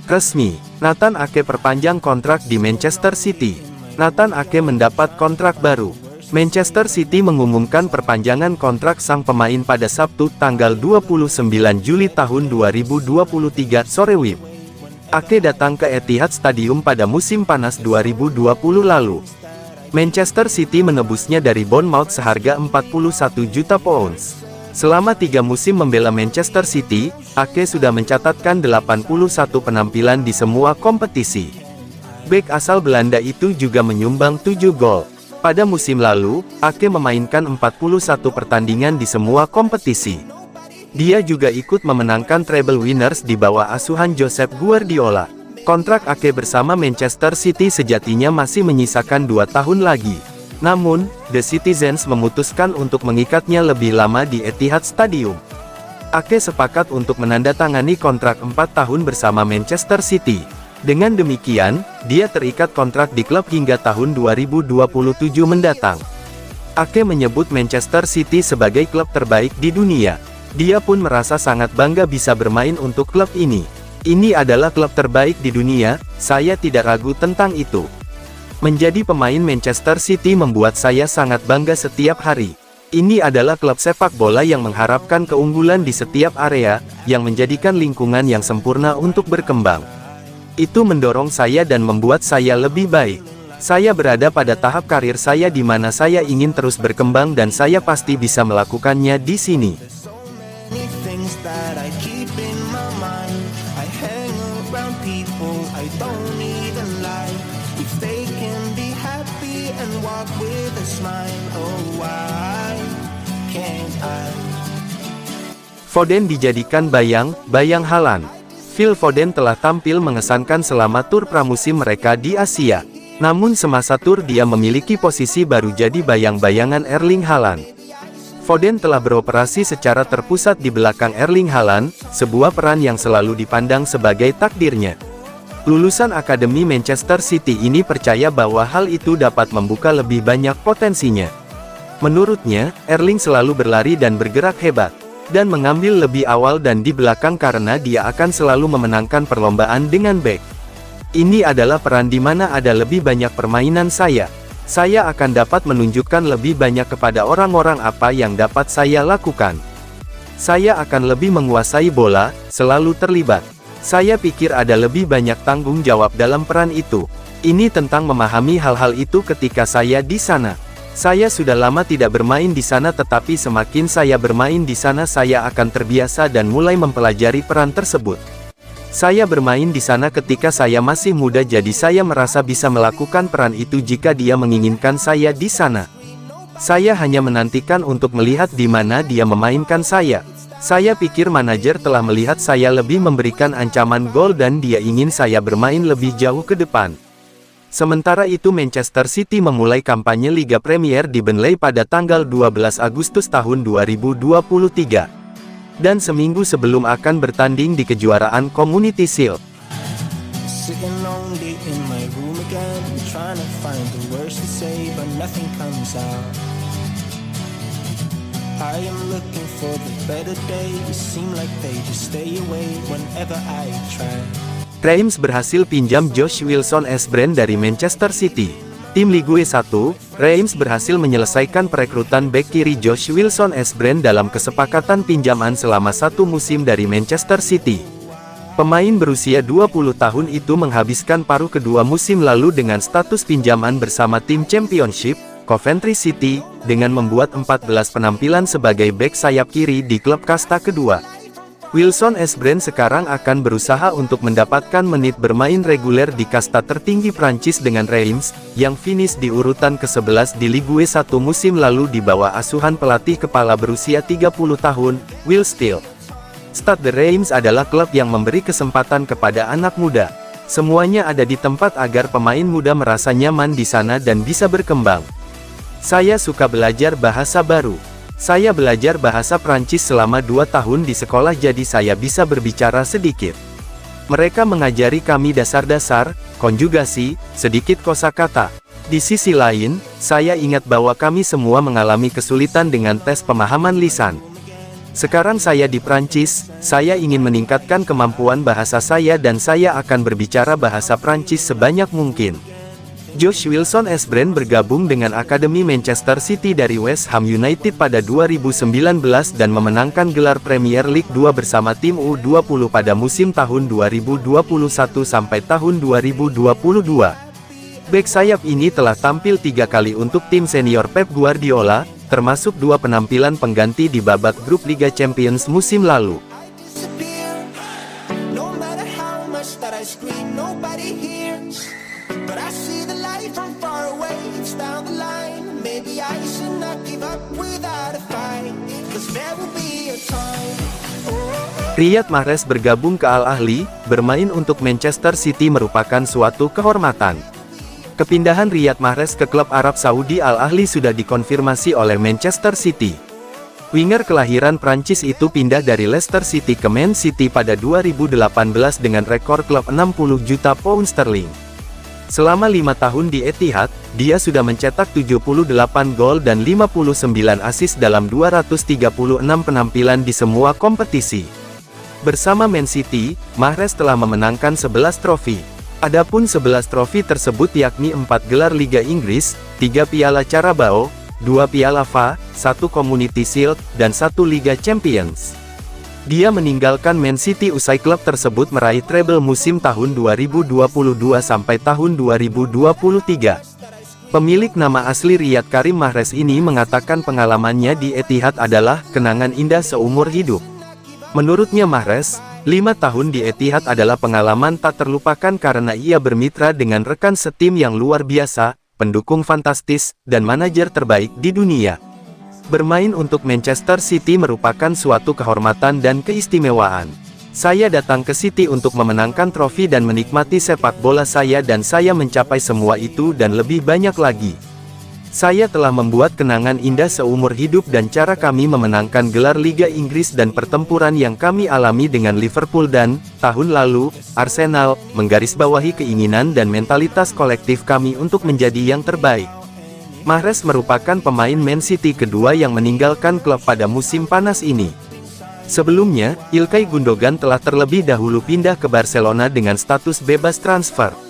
Resmi, Nathan Ake perpanjang kontrak di Manchester City. Nathan Ake mendapat kontrak baru. Manchester City mengumumkan perpanjangan kontrak sang pemain pada Sabtu tanggal 29 Juli tahun 2023 sore WIB. Ake datang ke Etihad Stadium pada musim panas 2020 lalu. Manchester City menebusnya dari Bournemouth seharga 41 juta pounds. Selama 3 musim membela Manchester City, Ake sudah mencatatkan 81 penampilan di semua kompetisi. Bek asal Belanda itu juga menyumbang 7 gol. Pada musim lalu, Ake memainkan 41 pertandingan di semua kompetisi. Dia juga ikut memenangkan treble winners di bawah asuhan Josep Guardiola. Kontrak Ake bersama Manchester City sejatinya masih menyisakan 2 tahun lagi. Namun, The Citizens memutuskan untuk mengikatnya lebih lama di Etihad Stadium. Ake sepakat untuk menandatangani kontrak 4 tahun bersama Manchester City. Dengan demikian, dia terikat kontrak di klub hingga tahun 2027 mendatang. Ake menyebut Manchester City sebagai klub terbaik di dunia. Dia pun merasa sangat bangga bisa bermain untuk klub ini. Ini adalah klub terbaik di dunia, saya tidak ragu tentang itu. Menjadi pemain Manchester City membuat saya sangat bangga setiap hari. Ini adalah klub sepak bola yang mengharapkan keunggulan di setiap area, yang menjadikan lingkungan yang sempurna untuk berkembang. Itu mendorong saya dan membuat saya lebih baik. Saya berada pada tahap karir saya di mana saya ingin terus berkembang dan saya pasti bisa melakukannya di sini. Foden dijadikan bayang Haaland. Phil Foden telah tampil mengesankan selama tur pramusim mereka di Asia. Namun semasa tur dia memiliki posisi baru jadi bayang-bayangan Erling Haaland. Foden telah beroperasi secara terpusat di belakang Erling Haaland, sebuah peran yang selalu dipandang sebagai takdirnya. Lulusan Akademi Manchester City ini percaya bahwa hal itu dapat membuka lebih banyak potensinya. Menurutnya, Erling selalu berlari dan bergerak hebat, dan mengambil lebih awal dan di belakang karena dia akan selalu memenangkan perlombaan dengan back. Ini adalah peran di mana ada lebih banyak permainan saya. Saya akan dapat menunjukkan lebih banyak kepada orang-orang apa yang dapat saya lakukan. Saya akan lebih menguasai bola, selalu terlibat. Saya pikir ada lebih banyak tanggung jawab dalam peran itu. Ini tentang memahami hal-hal itu ketika saya di sana. Saya sudah lama tidak bermain di sana tetapi semakin saya bermain di sana saya akan terbiasa dan mulai mempelajari peran tersebut. Saya bermain di sana ketika saya masih muda jadi saya merasa bisa melakukan peran itu jika dia menginginkan saya di sana. Saya hanya menantikan untuk melihat di mana dia memainkan saya. Saya pikir manajer telah melihat saya lebih memberikan ancaman gol dan dia ingin saya bermain lebih jauh ke depan. Sementara itu Manchester City memulai kampanye Liga Premier di Burnley pada tanggal 12 Agustus tahun 2023. Dan seminggu sebelum akan bertanding di kejuaraan Community Shield. Reims berhasil pinjam Josh Wilson-Espren dari Manchester City. Tim Ligue 1, Reims berhasil menyelesaikan perekrutan bek kiri Josh Wilson-Espren dalam kesepakatan pinjaman selama 1 musim dari Manchester City. Pemain berusia 20 tahun itu menghabiskan paruh kedua musim lalu dengan status pinjaman bersama tim Championship, Coventry City, dengan membuat 14 penampilan sebagai bek sayap kiri di klub kasta kedua. Wilson-Espren sekarang akan berusaha untuk mendapatkan menit bermain reguler di kasta tertinggi Prancis dengan Reims, yang finish di urutan ke-11 di Ligue 1 musim lalu di bawah asuhan pelatih kepala berusia 30 tahun, Will Steele. Stade Reims adalah klub yang memberi kesempatan kepada anak muda. Semuanya ada di tempat agar pemain muda merasa nyaman di sana dan bisa berkembang. Saya suka belajar bahasa baru. Saya belajar bahasa Prancis selama 2 tahun di sekolah jadi saya bisa berbicara sedikit. Mereka mengajari kami dasar-dasar, konjugasi, sedikit kosakata. Di sisi lain, saya ingat bahwa kami semua mengalami kesulitan dengan tes pemahaman lisan. Sekarang saya di Prancis, saya ingin meningkatkan kemampuan bahasa saya dan saya akan berbicara bahasa Prancis sebanyak mungkin. Josh Wilson Brand bergabung dengan Akademi Manchester City dari West Ham United pada 2019 dan memenangkan gelar Premier League 2 bersama tim U20 pada musim tahun 2021 sampai tahun 2022. Bek sayap ini telah tampil 3 kali untuk tim senior Pep Guardiola, termasuk 2 penampilan pengganti di babak grup Liga Champions musim lalu. Riyad Mahrez bergabung ke Al Ahly, bermain untuk Manchester City merupakan suatu kehormatan. Kepindahan Riyad Mahrez ke klub Arab Saudi Al Ahly sudah dikonfirmasi oleh Manchester City. Winger kelahiran Prancis itu pindah dari Leicester City ke Man City pada 2018 dengan rekor klub 60 juta pound sterling. Selama 5 tahun di Etihad, dia sudah mencetak 78 gol dan 59 assist dalam 236 penampilan di semua kompetisi. Bersama Man City, Mahrez telah memenangkan 11 trofi. Adapun 11 trofi tersebut yakni 4 gelar Liga Inggris, 3 Piala Carabao, 2 Piala FA, 1 Community Shield, dan 1 Liga Champions. Dia meninggalkan Man City usai klub tersebut meraih treble musim tahun 2022 sampai tahun 2023. Pemilik nama asli Riyad Karim Mahrez ini mengatakan pengalamannya di Etihad adalah kenangan indah seumur hidup. Menurutnya Mahrez, 5 tahun di Etihad adalah pengalaman tak terlupakan karena ia bermitra dengan rekan setim yang luar biasa, pendukung fantastis, dan manajer terbaik di dunia. Bermain untuk Manchester City merupakan suatu kehormatan dan keistimewaan. Saya datang ke City untuk memenangkan trofi dan menikmati sepak bola saya dan saya mencapai semua itu dan lebih banyak lagi. Saya telah membuat kenangan indah seumur hidup dan cara kami memenangkan gelar Liga Inggris dan pertempuran yang kami alami dengan Liverpool dan, tahun lalu, Arsenal, menggarisbawahi keinginan dan mentalitas kolektif kami untuk menjadi yang terbaik. Mahrez merupakan pemain Man City kedua yang meninggalkan klub pada musim panas ini. Sebelumnya, Ilkay Gundogan telah terlebih dahulu pindah ke Barcelona dengan status bebas transfer.